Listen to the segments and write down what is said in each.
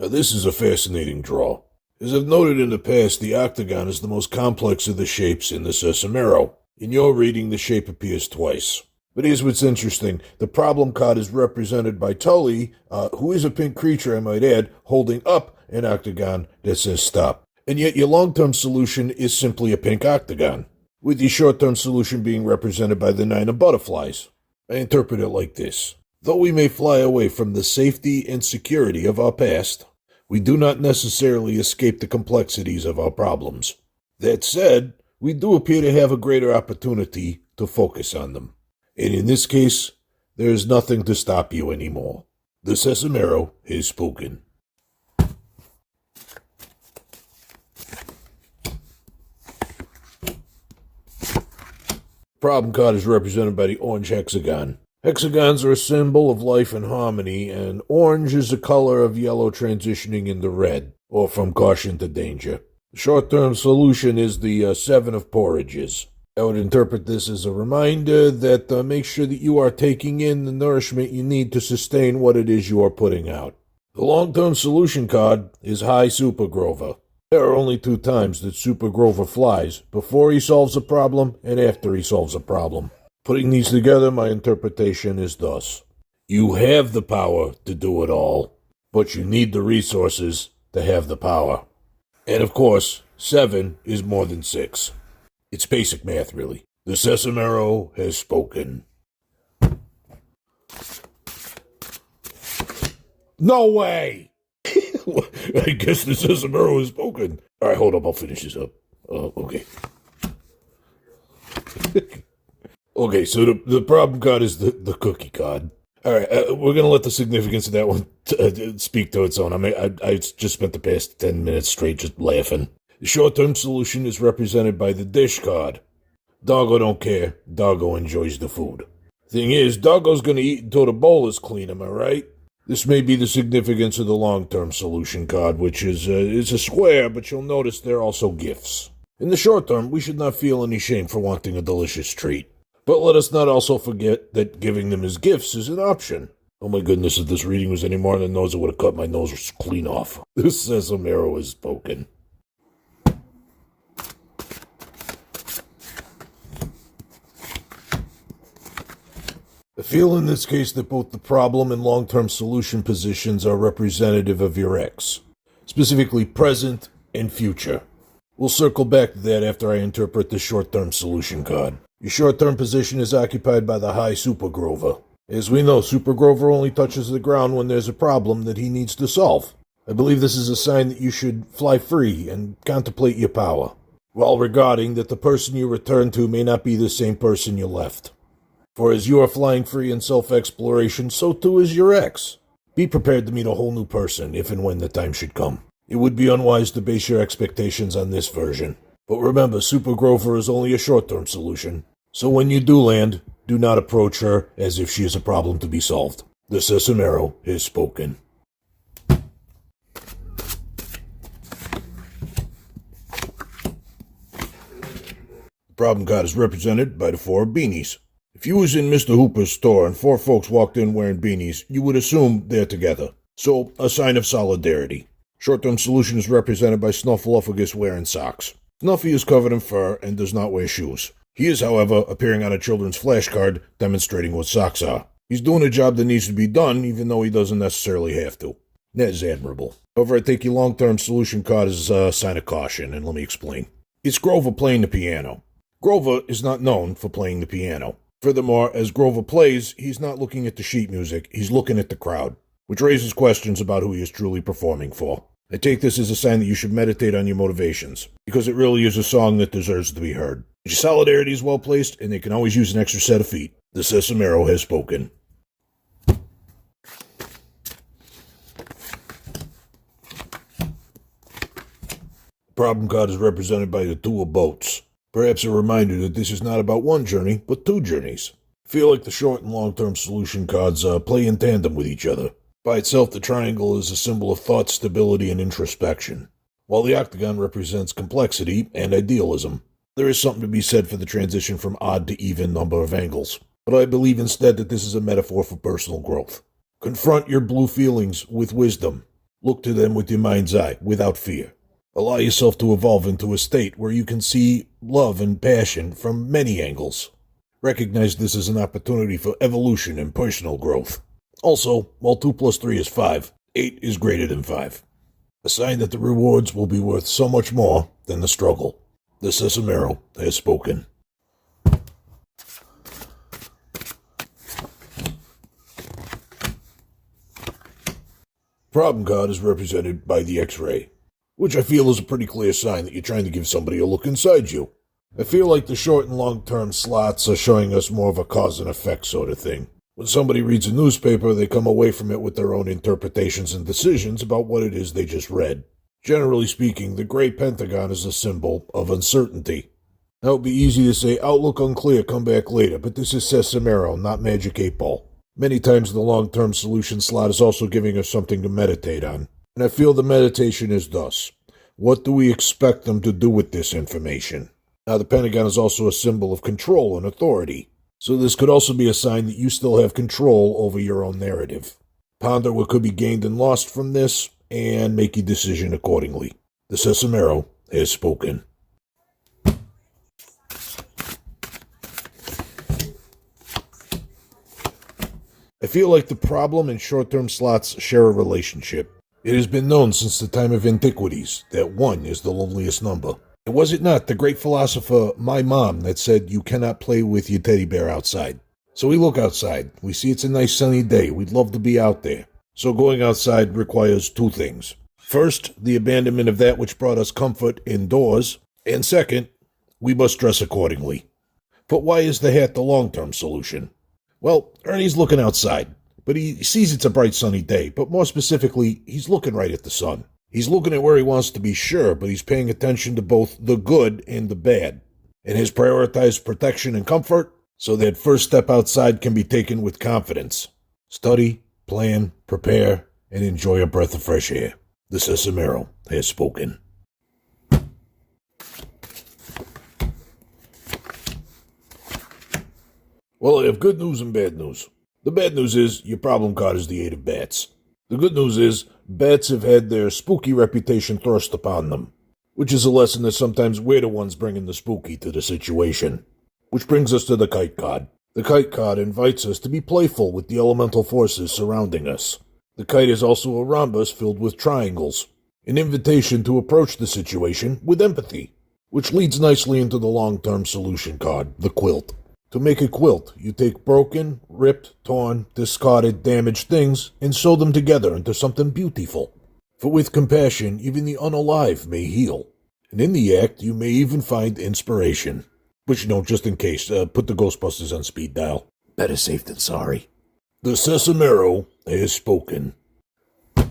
Now this is a fascinating draw. As I've noted in the past, the octagon is the most complex of the shapes in the Sesamerot. In your reading, the shape appears twice. But here's what's interesting. The problem card is represented by Tully, who is a pink creature, I might add, holding up an octagon that says stop. And yet your long-term solution is simply a pink octagon, with the short-term solution being represented by the 9 of butterflies. I interpret it like this. Though we may fly away from the safety and security of our past, we do not necessarily escape the complexities of our problems. That said, we do appear to have a greater opportunity to focus on them. And in this case, there is nothing to stop you anymore. The Sesamerot has spoken. Problem card is represented by the orange hexagon. Hexagons are a symbol of life and harmony, and orange is the color of yellow transitioning into red, or from caution to danger. The short-term solution is the 7 of porridges. I would interpret this as a reminder that make sure that you are taking in the nourishment you need to sustain what it is you are putting out. The long-term solution card is High Super Grover. There are only 2 times that Super Grover flies, before he solves a problem and after he solves a problem. Putting these together, my interpretation is thus. You have the power to do it all, but you need the resources to have the power. And of course, 7 is more than 6. It's basic math, really. The Sesamerot has spoken. No way! I guess the Sesamerot has spoken. All right, hold up. I'll finish this up. Okay. Okay, so the problem card is the cookie card. All right, we're going to let the significance of that one speak to its own. I mean, I just spent the past 10 minutes straight just laughing. The short-term solution is represented by the dish card. Doggo don't care. Doggo enjoys the food. Thing is, Doggo's going to eat until the bowl is clean, am I right? This may be the significance of the long-term solution card, which is a square, but you'll notice there are also gifts. In the short term, we should not feel any shame for wanting a delicious treat. But let us not also forget that giving them as gifts is an option. Oh my goodness, if this reading was any more than nose, I would have cut my nose clean off. This Sesamerot has spoken. I feel in this case that both the problem and long-term solution positions are representative of your ex, specifically present and future. We'll circle back to that after I interpret the short-term solution card. Your short-term position is occupied by the High Super Grover. As we know, Super Grover only touches the ground when there's a problem that he needs to solve. I believe this is a sign that you should fly free and contemplate your power, while regarding that the person you return to may not be the same person you left. For as you are flying free in self-exploration, so too is your ex. Be prepared to meet a whole new person if and when the time should come. It would be unwise to base your expectations on this version. But remember, Super Grover is only a short-term solution. So when you do land, do not approach her as if she is a problem to be solved. The Sesamerot has spoken. The problem card is represented by the 4 beanies. If you was in Mr. Hooper's store and 4 folks walked in wearing beanies, you would assume they're together. So, a sign of solidarity. Short-term solution is represented by Snuffleupagus wearing socks. Snuffy is covered in fur and does not wear shoes. He is, however, appearing on a children's flashcard demonstrating what socks are. He's doing a job that needs to be done, even though he doesn't necessarily have to. That is admirable. However, I take your long-term solution card as a sign of caution, and let me explain. It's Grover playing the piano. Grover is not known for playing the piano. Furthermore, as Grover plays, he's not looking at the sheet music, he's looking at the crowd, which raises questions about who he is truly performing for. I take this as a sign that you should meditate on your motivations, because it really is a song that deserves to be heard. Your solidarity is well placed, and they can always use an extra set of feet. The Sesamerot has spoken. The problem card is represented by the 2 of boats. Perhaps a reminder that this is not about one journey, but 2 journeys. I feel like the short and long-term solution cards play in tandem with each other. By itself, the triangle is a symbol of thought, stability, and introspection, while the octagon represents complexity and idealism. There is something to be said for the transition from odd to even number of angles, but I believe instead that this is a metaphor for personal growth. Confront your blue feelings with wisdom. Look to them with your mind's eye, without fear. Allow yourself to evolve into a state where you can see love and passion from many angles. Recognize this as an opportunity for evolution and personal growth. Also, while 2 plus 3 is 5, 8 is greater than 5. A sign that the rewards will be worth so much more than the struggle. The Sesamerot has spoken. Problem card is represented by the X-ray, which I feel is a pretty clear sign that you're trying to give somebody a look inside you. I feel like the short and long-term slots are showing us more of a cause and effect sort of thing. When somebody reads a newspaper, they come away from it with their own interpretations and decisions about what it is they just read. Generally speaking, the gray pentagon is a symbol of uncertainty. Now, it would be easy to say, outlook unclear, come back later, but this is Sesamerot, not Magic 8-Ball. Many times the long-term solution slot is also giving us something to meditate on. And I feel the meditation is thus. What do we expect them to do with this information? Now, the pentagon is also a symbol of control and authority. So this could also be a sign that you still have control over your own narrative. Ponder what could be gained and lost from this, and make your decision accordingly. The Sesamerot has spoken. I feel like the problem and short-term slots share a relationship. It has been known since the time of antiquities that 1 is the loneliest number. And was it not the great philosopher, my mom, that said you cannot play with your teddy bear outside? So we look outside. We see it's a nice sunny day. We'd love to be out there. So going outside requires 2 things. First, the abandonment of that which brought us comfort indoors. And second, we must dress accordingly. But why is the hat the long-term solution? Well, Ernie's looking outside, but he sees it's a bright sunny day. But more specifically, he's looking right at the sun. He's looking at where he wants to be sure, but he's paying attention to both the good and the bad. And has prioritized protection and comfort, so that first step outside can be taken with confidence. Study, plan, prepare, and enjoy a breath of fresh air. The Sesamerot has spoken. Well, I have good news and bad news. The bad news is your problem card is the 8 of bats. The good news is bats have had their spooky reputation thrust upon them, which is a lesson that sometimes we're the ones bringing the spooky to the situation. Which brings us to the kite card. The kite card invites us to be playful with the elemental forces surrounding us. The kite is also a rhombus filled with triangles, an invitation to approach the situation with empathy, which leads nicely into the long-term solution card, the quilt. To make a quilt, you take broken, ripped, torn, discarded, damaged things and sew them together into something beautiful. For with compassion, even the unalive may heal. And in the act, you may even find inspiration. But just in case, put the Ghostbusters on speed dial. Better safe than sorry. The Sesamerot has spoken. The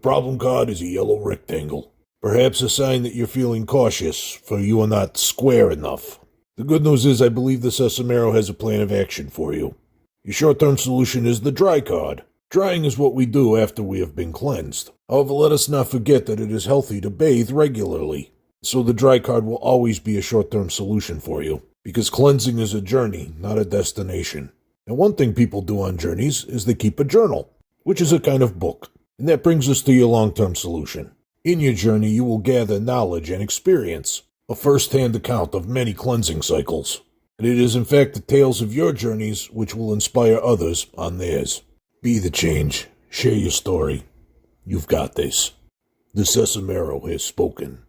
problem card is a yellow rectangle. Perhaps a sign that you're feeling cautious, for you are not square enough. The good news is I believe the Sesamerot has a plan of action for you. Your short-term solution is the dry card. Drying is what we do after we have been cleansed. However, let us not forget that it is healthy to bathe regularly. So the dry card will always be a short-term solution for you, because cleansing is a journey, not a destination. And one thing people do on journeys is they keep a journal, which is a kind of book. And that brings us to your long-term solution. In your journey, you will gather knowledge and experience, a first-hand account of many cleansing cycles. And it is in fact the tales of your journeys which will inspire others on theirs. Be the change. Share your story. You've got this. The Sesamerot has spoken.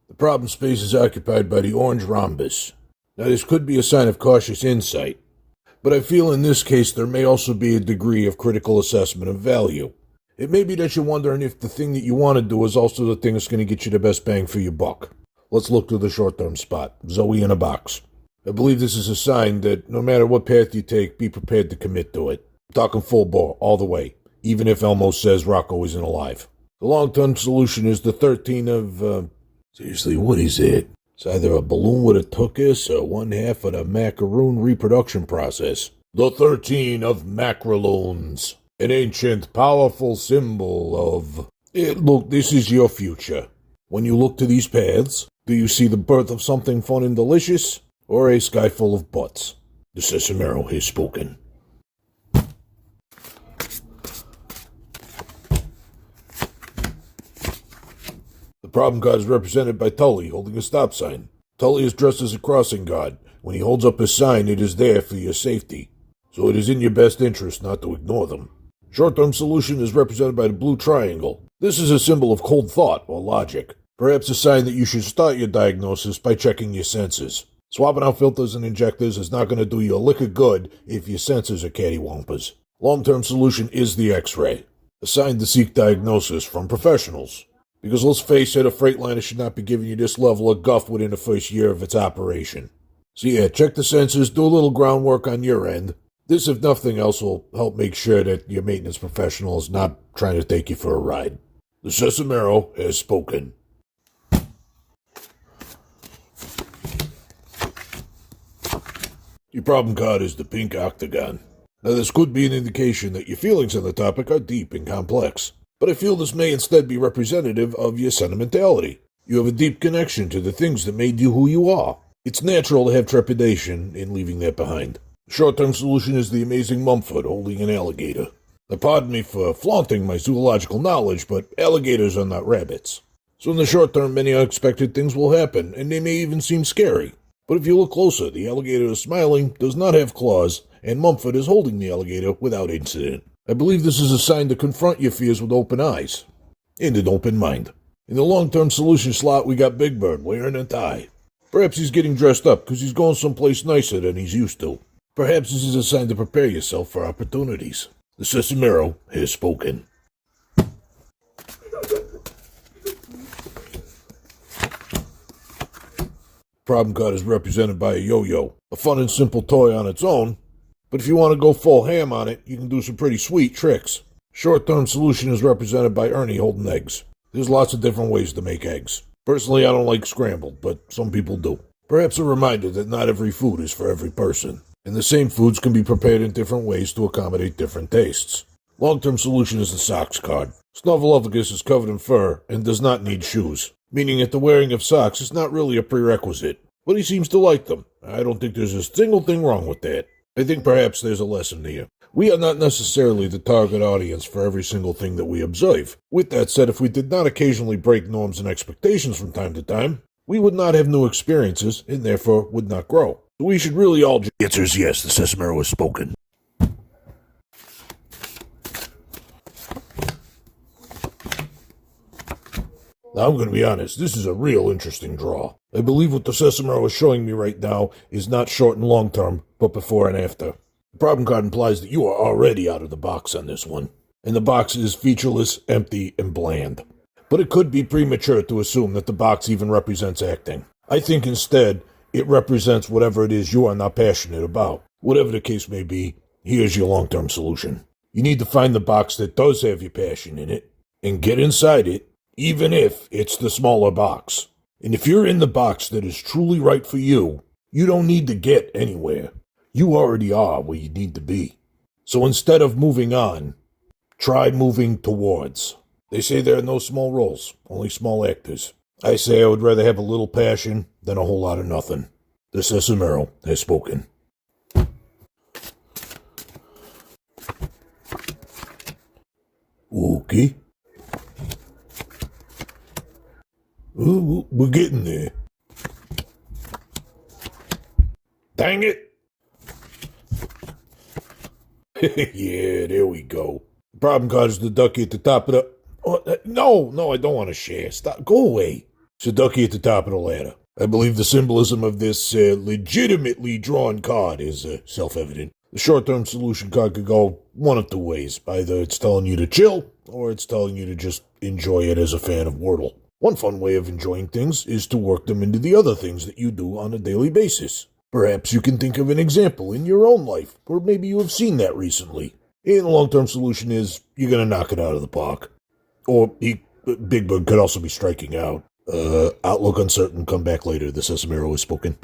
The problem space is occupied by the orange rhombus. Now, this could be a sign of cautious insight. But I feel in this case there may also be a degree of critical assessment of value. It may be that you're wondering if the thing that you want to do is also the thing that's going to get you the best bang for your buck. Let's look to the short-term spot, Zoe in a box. I believe this is a sign that no matter what path you take, be prepared to commit to it. I'm talking full bore, all the way, even if Elmo says Rocco isn't alive. The long-term solution is the 13 of, seriously, what is it? It's either a balloon with a tuchus or one half of the macaroon reproduction process. The 13 of macroloons. An ancient, powerful symbol of... Look, this is your future. When you look to these paths, Do you see the birth of something fun and delicious, or a sky full of butts? The Sesamerot has spoken. The problem card is represented by Tully holding a stop sign. Tully is dressed as a crossing guard. When he holds up his sign, it is there for your safety. So it is in your best interest not to ignore them. Short-term solution is represented by the blue triangle. This is a symbol of cold thought or logic. Perhaps a sign that you should start your diagnosis by checking your senses. Swapping out filters and injectors is not going to do you a lick of good if your senses are cattywampus. Long-term solution is the X-ray, a sign to seek diagnosis from professionals. Because let's face it, a Freightliner should not be giving you this level of guff within the first year of its operation. So yeah, check the sensors, do a little groundwork on your end. This, if nothing else, will help make sure that your maintenance professional is not trying to take you for a ride. The Sesamerot has spoken. Your problem card is the pink octagon. Now this could be an indication that your feelings on the topic are deep and complex, but I feel this may instead be representative of your sentimentality. You have a deep connection to the things that made you who you are. It's natural to have trepidation in leaving that behind. The short-term solution is the amazing Mumford holding an alligator. Now pardon me for flaunting my zoological knowledge, but alligators are not rabbits. So in the short term, many unexpected things will happen, and they may even seem scary. But if you look closer, the alligator is smiling, does not have claws, and Mumford is holding the alligator without incident. I believe this is a sign to confront your fears with open eyes and an open mind. In the long-term solution slot, we got Big Bird wearing a tie. Perhaps he's getting dressed up because he's going someplace nicer than he's used to. Perhaps this is a sign to prepare yourself for opportunities. The Sesamerot has spoken. Problem card is represented by a yo-yo, a fun and simple toy on its own, but if you want to go full ham on it, you can do some pretty sweet tricks. Short-term solution is represented by Ernie holding eggs. There's lots of different ways to make eggs. Personally, I don't like scrambled, but some people do. Perhaps a reminder that not every food is for every person, and the same foods can be prepared in different ways to accommodate different tastes. Long-term solution is the socks card. Snuffleupagus is covered in fur and does not need shoes, meaning that the wearing of socks is not really a prerequisite, but he seems to like them. I don't think there's a single thing wrong with that. I think perhaps there's a lesson here. We are not necessarily the target audience for every single thing that we observe. With that said, if we did not occasionally break norms and expectations from time to time, we would not have new experiences and therefore would not grow. So we should really all... The answer is yes, the Sesamerot has spoken. Now, I'm going to be honest, this is a real interesting draw. I believe what the Sesamerot is showing me right now is not short and long term, but before and after. The problem card implies that you are already out of the box on this one, and the box is featureless, empty, and bland. But it could be premature to assume that the box even represents acting. I think instead, it represents whatever it is you are not passionate about. Whatever the case may be, here's your long-term solution. You need to find the box that does have your passion in it, and get inside it, even if it's the smaller box. And if you're in the box that is truly right for you, you don't need to get anywhere. You already are where you need to be. So instead of moving on, try moving towards. They say there are no small roles, only small actors. I say I would rather have a little passion than a whole lot of nothing. The Sesamerot has spoken. Okay. We're getting there. Dang it! Yeah, there we go. The problem card is the ducky at the top of the... Oh, no, I don't want to share. Stop. Go away. It's a ducky at the top of the ladder. I believe the symbolism of this legitimately drawn card is self-evident. The short-term solution card could go one of two ways. Either it's telling you to chill, or it's telling you to just enjoy it as a fan of Wordle. One fun way of enjoying things is to work them into the other things that you do on a daily basis. Perhaps you can think of an example in your own life, or maybe you have seen that recently. And the long-term solution is you're going to knock it out of the park. Or Big Bird could also be striking out. Outlook uncertain, come back later. The Sesamerot has spoken.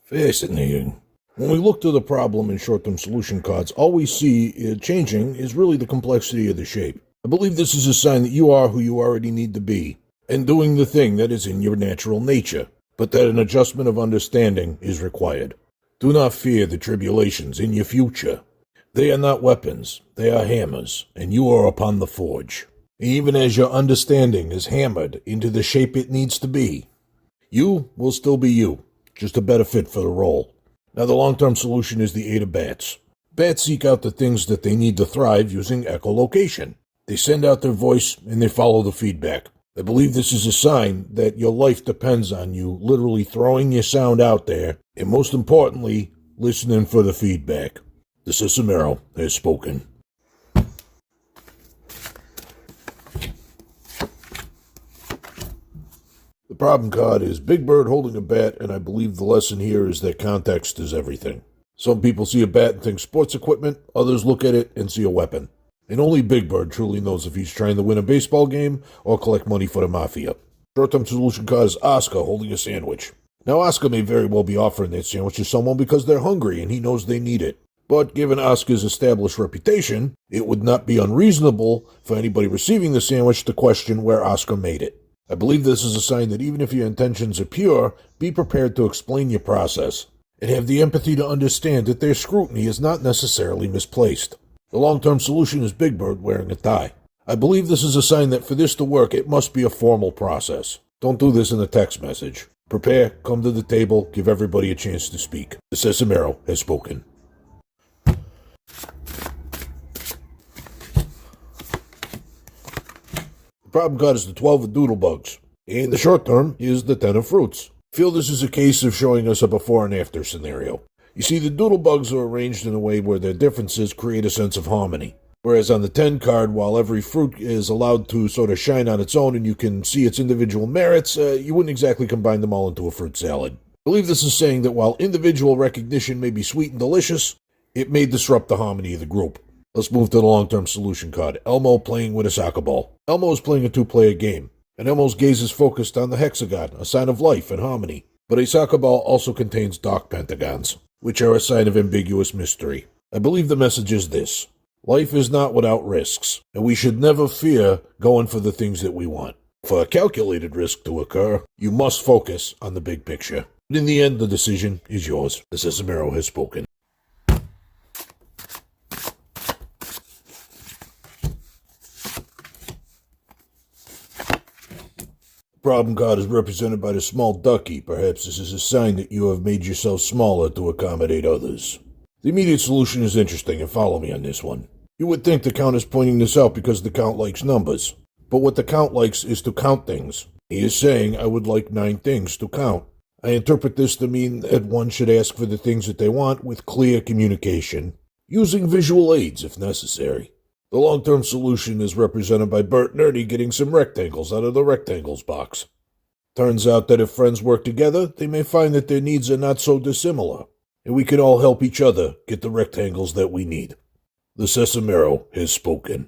Fascinating. When we look to the problem in short-term solution cards, all we see changing is really the complexity of the shape. I believe this is a sign that you are who you already need to be, and doing the thing that is in your natural nature, but that an adjustment of understanding is required. Do not fear the tribulations in your future. They are not weapons, they are hammers, and you are upon the forge. Even as your understanding is hammered into the shape it needs to be, you will still be you, just a better fit for the role. Now the long-term solution is the aid of bats. Bats seek out the things that they need to thrive using echolocation. They send out their voice and they follow the feedback. I believe this is a sign that your life depends on you literally throwing your sound out there, and most importantly, listening for the feedback. The Sesamerot has spoken. The problem card is Big Bird holding a bat, and I believe the lesson here is that context is everything. Some people see a bat and think sports equipment, others look at it and see a weapon. And only Big Bird truly knows if he's trying to win a baseball game or collect money for the mafia. Short-term solution card is Oscar holding a sandwich. Now Oscar may very well be offering that sandwich to someone because they're hungry and he knows they need it. But given Oscar's established reputation, it would not be unreasonable for anybody receiving the sandwich to question where Oscar made it. I believe this is a sign that even if your intentions are pure, be prepared to explain your process, and have the empathy to understand that their scrutiny is not necessarily misplaced. The long-term solution is Big Bird wearing a tie. I believe this is a sign that for this to work, it must be a formal process. Don't do this in a text message. Prepare, come to the table, give everybody a chance to speak. The Sesamerot has spoken. The problem card is the 12 of Doodlebugs, and the short term is the 10 of Fruits. I feel this is a case of showing us a before and after scenario. You see, the Doodlebugs are arranged in a way where their differences create a sense of harmony. Whereas on the 10 card, while every fruit is allowed to sort of shine on its own and you can see its individual merits, you wouldn't exactly combine them all into a fruit salad. I believe this is saying that while individual recognition may be sweet and delicious, it may disrupt the harmony of the group. Let's move to the long-term solution card. Elmo playing with a soccer ball. Elmo is playing a two-player game, and Elmo's gaze is focused on the hexagon, a sign of life and harmony. But a soccer ball also contains dark pentagons, which are a sign of ambiguous mystery. I believe the message is this: life is not without risks, and we should never fear going for the things that we want. For a calculated risk to occur, you must focus on the big picture. But in the end, the decision is yours. The Sesamerot has spoken. The problem card is represented by the small ducky. Perhaps this is a sign that you have made yourself smaller to accommodate others. The immediate solution is interesting, and follow me on this one. You would think the Count is pointing this out because the Count likes numbers. But what the Count likes is to count things. He is saying, I would like 9 things to count. I interpret this to mean that one should ask for the things that they want with clear communication, using visual aids if necessary. The long-term solution is represented by Bert and Ernie getting some rectangles out of the rectangles box. Turns out that if friends work together, they may find that their needs are not so dissimilar, and we can all help each other get the rectangles that we need. The Sesamerot has spoken.